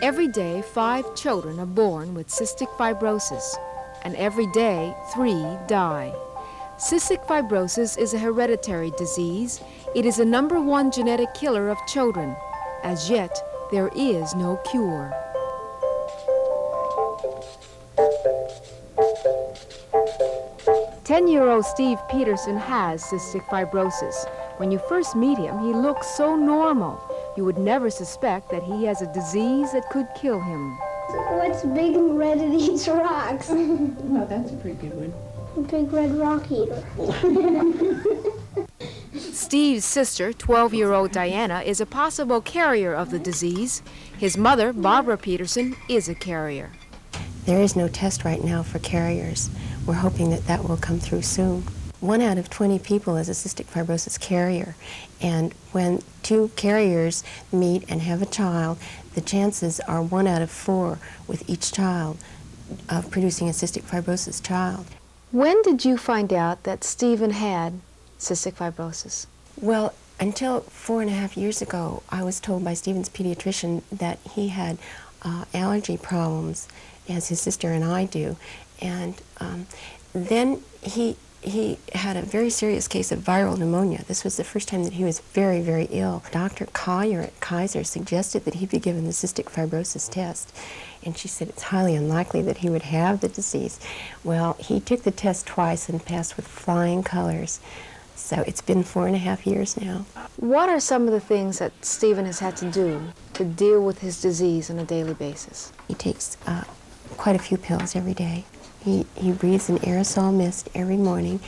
Every day, 5 children are born with cystic fibrosis, and every day, 3 die. Cystic fibrosis is a hereditary disease. It is the #1 genetic killer of children. As yet, there is no cure. Ten-year-old Steve Peterson has cystic fibrosis. When you first meet him, he looks so normal. You would never suspect that he has a disease that could kill him. What's big and red and eats rocks? Oh, that's a pretty good one. A big red rock eater. Steve's sister, 12-year-old Diana, is a possible carrier of the disease. His mother, Barbara Peterson, is a carrier. There is no test right now for carriers. We're hoping that that will come through soon. 1 out of 20 people is a cystic fibrosis carrier, and when 2 carriers meet and have a child, the chances are 1 out of 4 with each child of producing a cystic fibrosis child. When did you find out that Stephen had cystic fibrosis? Well, until 4.5 years ago, I was told by Stephen's pediatrician that he had allergy problems, as his sister and I do, and then he had a very serious case of viral pneumonia. This was the first time that he was very, very ill. Dr. Collier at Kaiser suggested that he be given the cystic fibrosis test, and she said it's highly unlikely that he would have the disease. Well, he took the test twice and passed with flying colors. So it's been 4.5 years now. What are some of the things that Stephen has had to do to deal with his disease on a daily basis? He takes quite a few pills every day. He breathes an aerosol mist every morning.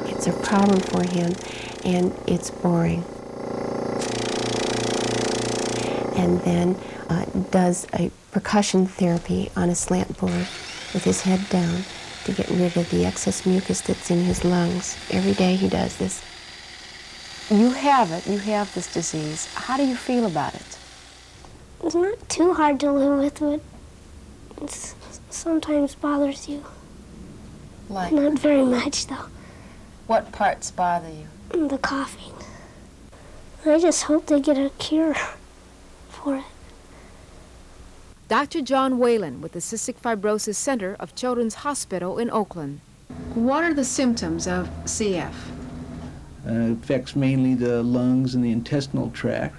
It's a problem for him, and it's boring. And then does a percussion therapy on a slant board with his head down to get rid of the excess mucus that's in his lungs. Every day he does this. You have it. You have this disease. How do you feel about it? It's not too hard to live with, but it sometimes bothers you. Like? Not very much, though. What parts bother you? The coughing. I just hope they get a cure for it. Dr. John Whalen with the Cystic Fibrosis Center of Children's Hospital in Oakland. What are the symptoms of CF? It affects mainly the lungs and the intestinal tract,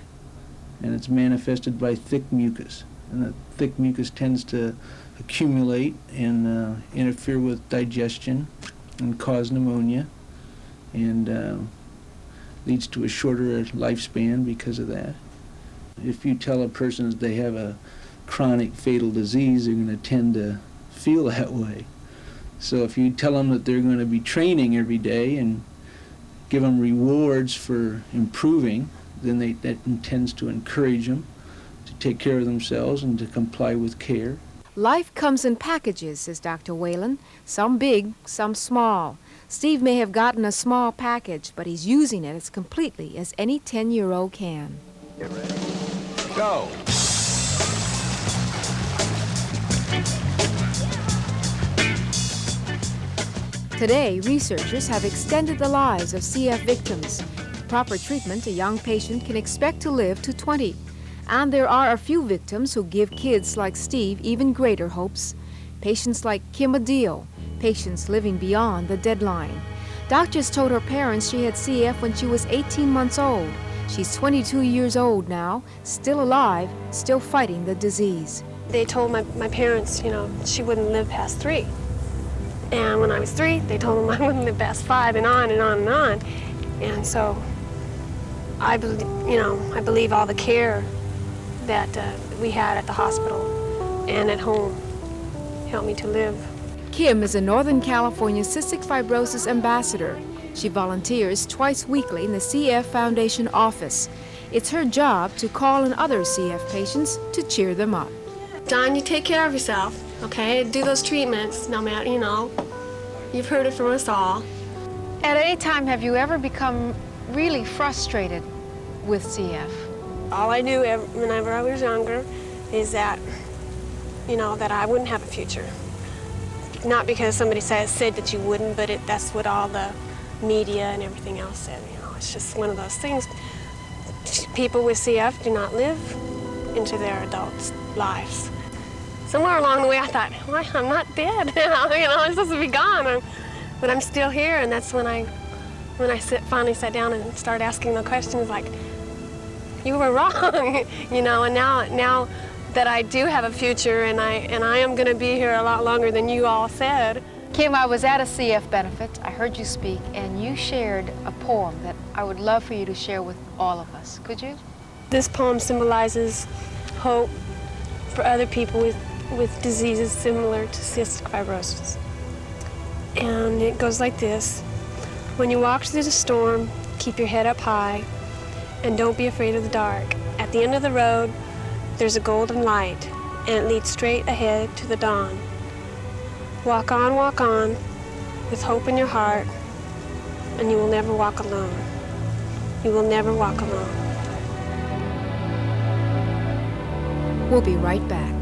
and it's manifested by thick mucus. And the thick mucus tends to accumulate and interfere with digestion and cause pneumonia, and leads to a shorter lifespan because of that. If you tell a person that they have a chronic fatal disease, they're going to tend to feel that way. So if you tell them that they're going to be training every day and give them rewards for improving, then that intends to encourage them to take care of themselves and to comply with care. Life comes in packages, says Dr. Whalen, some big, some small. Steve may have gotten a small package, but he's using it as completely as any 10-year-old can. Get ready. Go! Today, researchers have extended the lives of CF victims. With proper treatment, a young patient can expect to live to 20. And there are a few victims who give kids like Steve even greater hopes. Patients like Kim Adil, patients living beyond the deadline. Doctors told her parents she had CF when she was 18 months old. She's 22 years old now, still alive, still fighting the disease. They told my parents, she wouldn't live past 3. And when I was 3, they told them I wouldn't live past 5, and on and on and on. And so I believe all the care that we had at the hospital and at home helped me to live. Kim is a Northern California Cystic Fibrosis ambassador. She volunteers twice weekly in the CF Foundation office. It's her job to call on other CF patients to cheer them up. Don, you take care of yourself, okay? Do those treatments, no matter, you've heard it from us all. At any time, have you ever become really frustrated with CF? All I knew whenever I was younger is that, that I wouldn't have a future. not because somebody said that you wouldn't, but that's what all the media and everything else said. You know, it's just one of those things. People with CF do not live into their adult lives. Somewhere along the way, I thought, well, I'm not dead now. You know, I'm supposed to be gone, but I'm still here. And that's when I finally sat down and started asking the questions like, you were wrong, you know. And now that I do have a future, and I am going to be here a lot longer than you all said. Kim, I was at a CF benefit. I heard you speak, and you shared a poem that I would love for you to share with all of us. Could you? This poem symbolizes hope for other people with diseases similar to cystic fibrosis. And it goes like this. When you walk through the storm, keep your head up high, and don't be afraid of the dark. At the end of the road, there's a golden light, and it leads straight ahead to the dawn. Walk on, with hope in your heart, and you will never walk alone. You will never walk alone. We'll be right back.